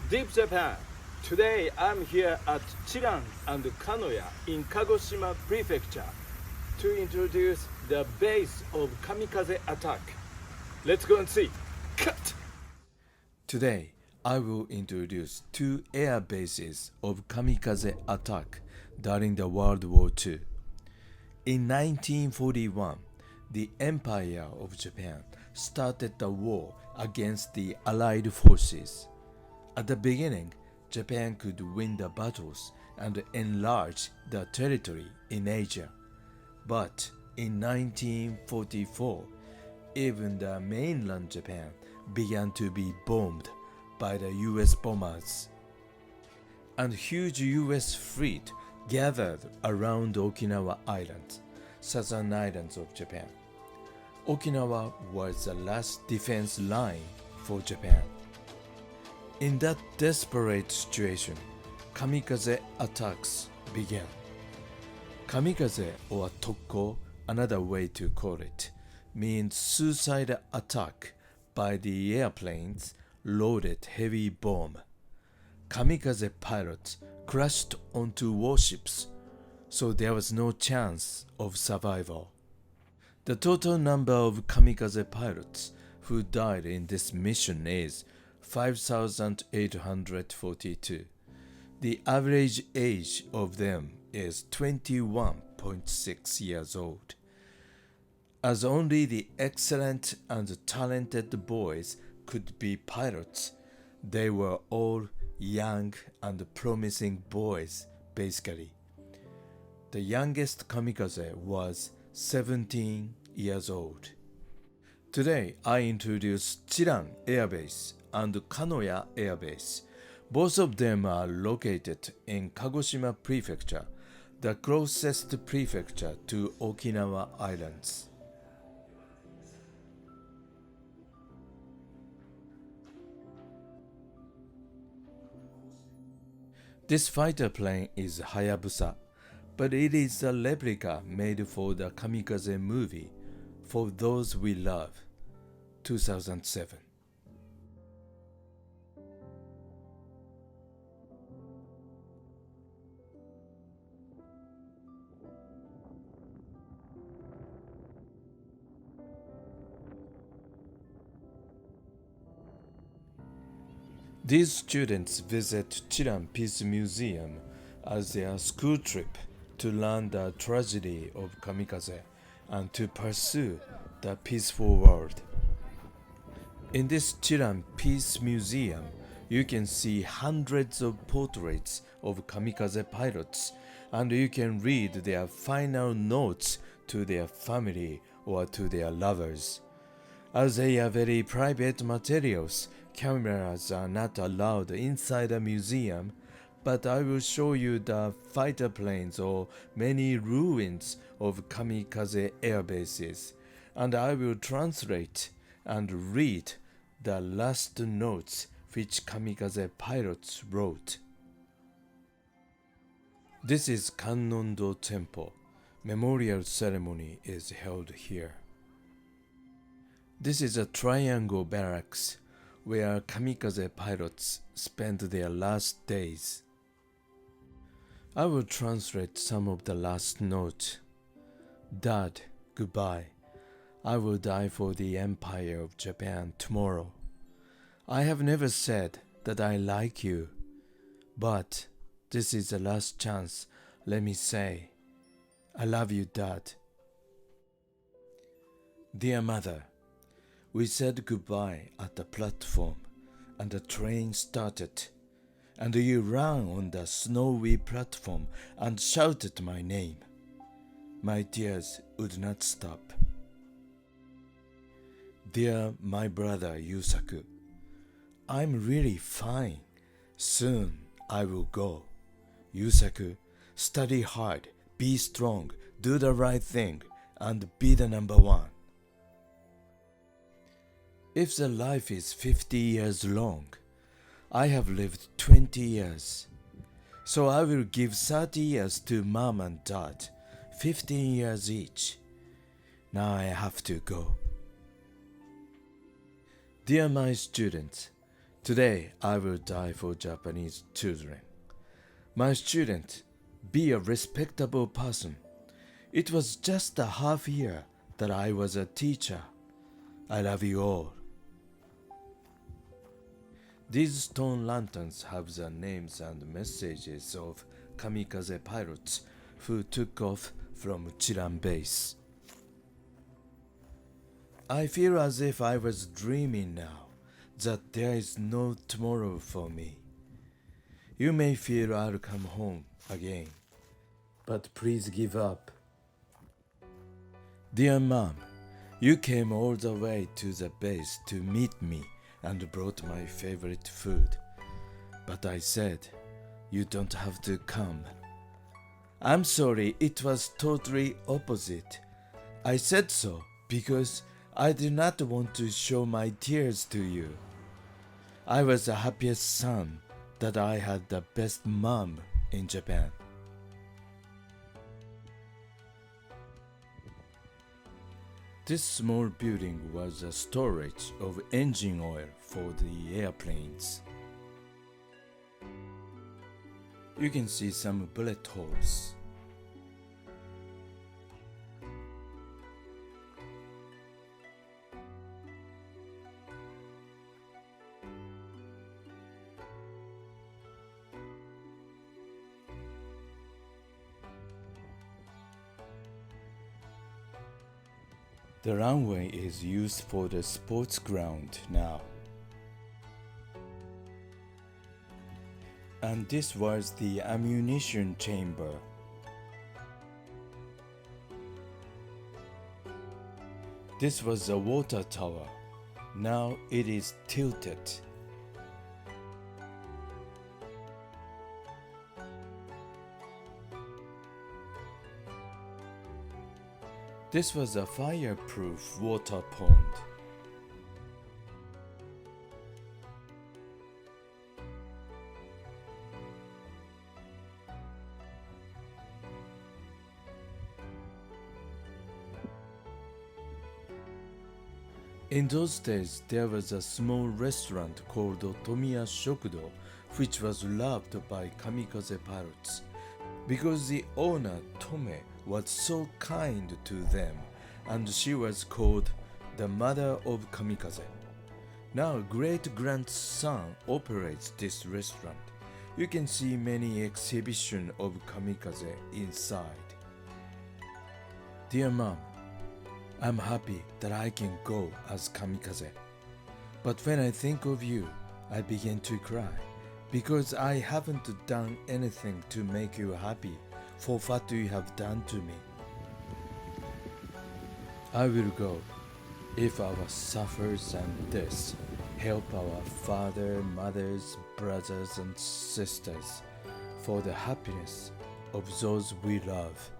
Deep Japan. Today I'm here at Chiran and Kanoya in Kagoshima prefecture to introduce the base of Kamikaze attack. Let's go and see. Cut! Today, I will introduce two air bases of Kamikaze attack during the World War II. In 1941, the Empire of Japan started the war against the Allied forces. At the beginning, Japan could win the battles and enlarge the territory in Asia. But in 1944, even the mainland Japan began to be bombed by the US bombers. And huge US fleet gathered around Okinawa Island, southern islands of Japan. Okinawa was the last defense line for Japan. In that desperate situation, Kamikaze attacks began. Kamikaze, or Tokko, another way to call it, means suicide attack by the airplanes loaded heavy bomb. Kamikaze pilots crashed onto warships, so there was no chance of survival. The total number of Kamikaze pilots who died in this mission is 5,842. The average age of them is 21.6 years old. As only the excellent and talented boys could be pilots, they were all young and promising boys, basically. The youngest Kamikaze was 17 years old. Today, I introduce Chiran Air Base and Kanoya Air Base. Both of them are located in Kagoshima prefecture, the closest prefecture to Okinawa Islands. This fighter plane is Hayabusa, but it is a replica made for the Kamikaze movie, For Those We Love, 2007. These students visit Chiran Peace Museum as their school trip to learn the tragedy of Kamikaze and to pursue the peaceful world. In this Chiran Peace Museum, you can see hundreds of portraits of Kamikaze pilots, and you can read their final notes to their family or to their lovers. As they are very private materials, cameras are not allowed inside the museum, but I will show you the fighter planes or many ruins of Kamikaze air bases, and I will translate and read the last notes which Kamikaze pilots wrote. This is Kannon-do Temple. Memorial ceremony is held here. This is a triangle barracks where Kamikaze pilots spend their last days. I will translate some of the last notes. Dad, goodbye. I will die for the Empire of Japan tomorrow. I have never said that I like you, but this is the last chance. Let me say, I love you, Dad. Dear Mother, we said goodbye at the platform, and the train started, and you ran on the snowy platform and shouted my name. My tears would not stop. Dear my brother Yusaku, I'm really fine. Soon I will go. Yusaku, study hard, be strong, do the right thing, and be the number one. If the life is 50 years long, I have lived 20 years. So I will give 30 years to Mom and Dad, 15 years each. Now I have to go. Dear my students, Today, I will die for Japanese children. My student, be a respectable person. It was just a half year that I was a teacher. I love you all. These stone lanterns have the names and messages of Kamikaze pilots who took off from Chiran base. I feel as if I was dreaming now, that there is no tomorrow for me. You may feel I'll come home again, but please give up. Dear Mom, you came all the way to the base to meet me and brought my favorite food. But I said, you don't have to come. I'm sorry, it was totally opposite. I said so because I did not want to show my tears to you. I was the happiest son that I had the best mom in Japan. This small building was a storage of engine oil for the airplanes. You can see some bullet holes. The runway is used for the sports ground now. And this was the ammunition chamber. This was the water tower. Now it is tilted. This was a fireproof water pond. In those days, there was a small restaurant called Otomiya Shokudo, which was loved by Kamikaze pilots, because the owner, Tome, was so kind to them, and she was called the mother of Kamikaze. Now, great-grandson operates this restaurant. You can see many exhibitions of Kamikaze inside. Dear Mom, I'm happy that I can go as Kamikaze. But when I think of you, I begin to cry, because I haven't done anything to make you happy for what you have done to me. I will go if our suffers and deaths help our father, mothers, brothers and sisters for the happiness of those we love.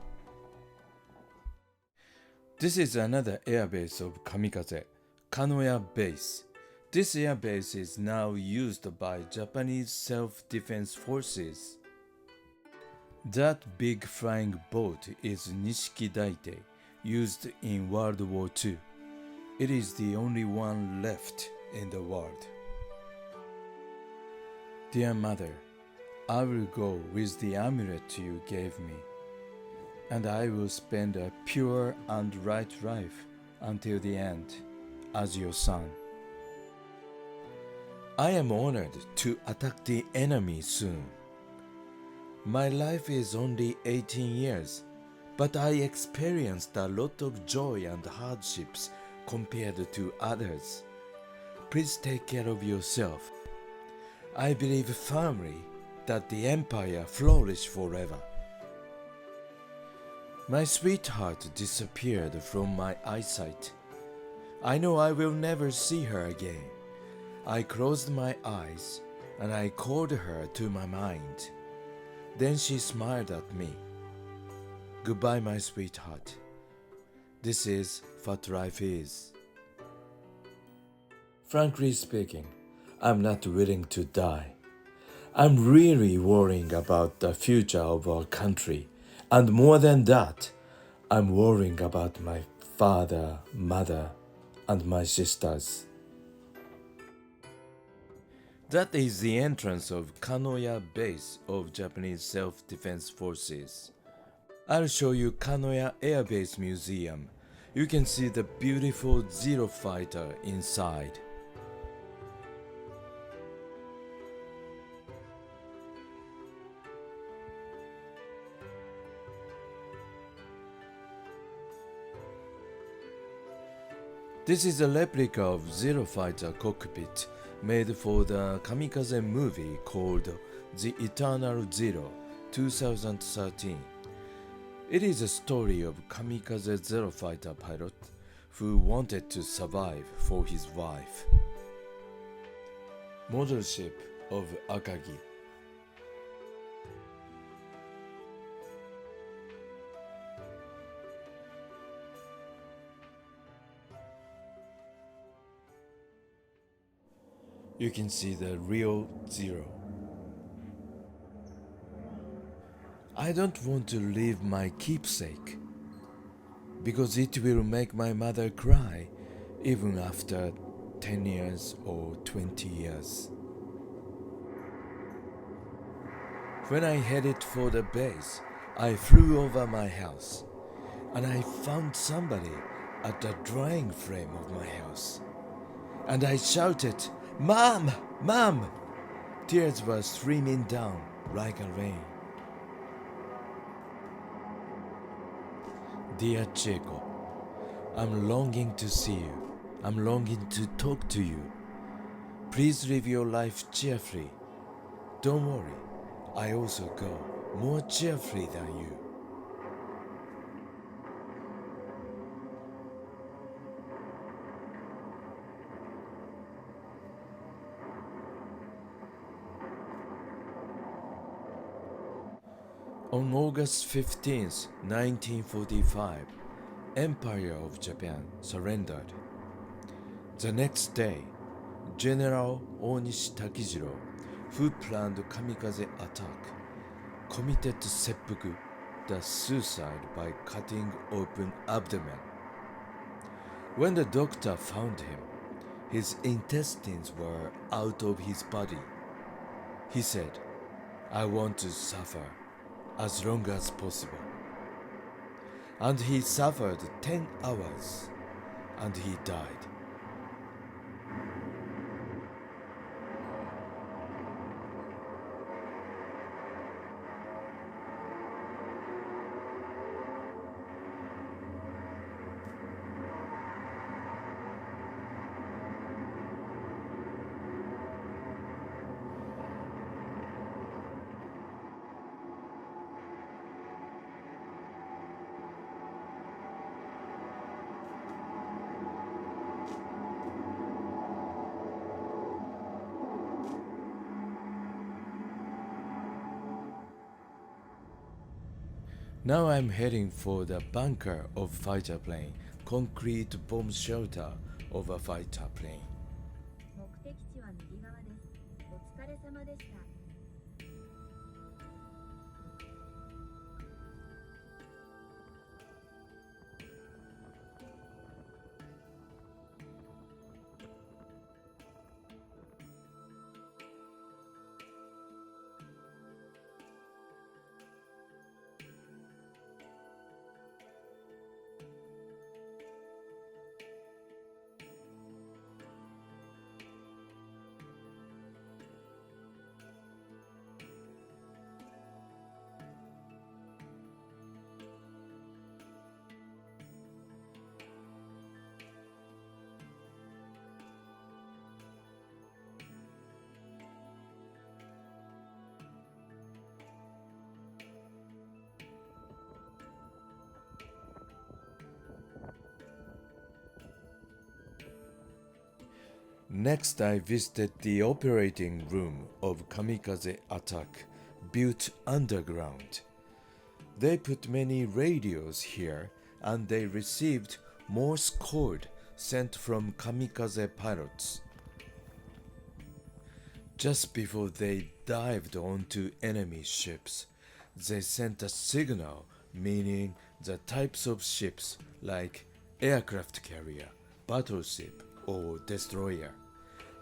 This is another airbase of Kamikaze, Kanoya Base. This airbase is now used by Japanese self-defense forces. That big flying boat is Nishiki Daite, used in World War II. It is the only one left in the world. Dear Mother, I will go with the amulet you gave me, and I will spend a pure and right life until the end as your son. I am honored to attack the enemy soon. My life is only 18 years, but I experienced a lot of joy and hardships compared to others. Please take care of yourself. I believe firmly that the empire flourish forever. My sweetheart disappeared from my eyesight. I know I will never see her again. I closed my eyes and I called her to my mind. Then she smiled at me. Goodbye, my sweetheart. This is what life is. Frankly speaking, I'm not willing to die. I'm really worrying about the future of our country. And more than that, I'm worrying about my father, mother, and my sisters. That is the entrance of Kanoya base of Japanese Self-Defense Forces. I'll show you Kanoya Air Base Museum. You can see the beautiful Zero fighter inside. This is a replica of Zero fighter cockpit made for the Kamikaze movie called The Eternal Zero 2013. It is a story of Kamikaze Zero fighter pilot who wanted to survive for his wife. Model ship of Akagi. You can see the real Zero. I don't want to leave my keepsake because it will make my mother cry even after 10 years or 20 years. When I headed for the base, I flew over my house and I found somebody at the drying frame of my house. And I shouted, "Mom! Mom!" Tears were streaming down like a rain. Dear Chieko, I'm longing to see you. I'm longing to talk to you. Please live your life cheerfully. Don't worry, I also go more cheerfully than you. On August 15th, 1945, Empire of Japan surrendered. The next day, General Onishi Takijiro, who planned the Kamikaze attack, committed seppuku, the suicide by cutting open abdomen. When the doctor found him, his intestines were out of his body. He said, "I want to suffer as long as possible." And he suffered 10 hours and he died. Now I'm heading for the bunker of fighter plane, concrete bomb shelter of a fighter plane. 目的地は右側です。お疲れ様でした。Next, I visited the operating room of Kamikaze attack, built underground. They put many radios here and they received Morse code sent from Kamikaze pilots. Just before they dived onto enemy ships, they sent a signal meaning the types of ships like aircraft carrier, battleship, or destroyer.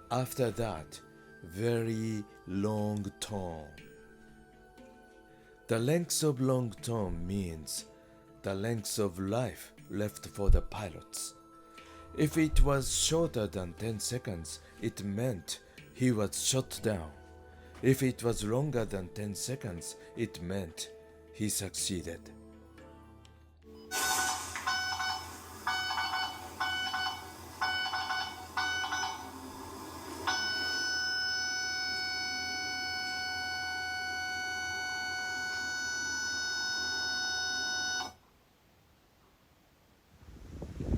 After that, very long tone. The length of long tone means the length of life left for the pilots. If it was shorter than 10 seconds, it meant he was shot down. If it was longer than 10 seconds, it meant he succeeded.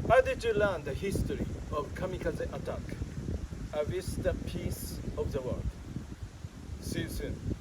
How did you learn the history of Kamikaze attack? I wish the peace of the world. See you soon.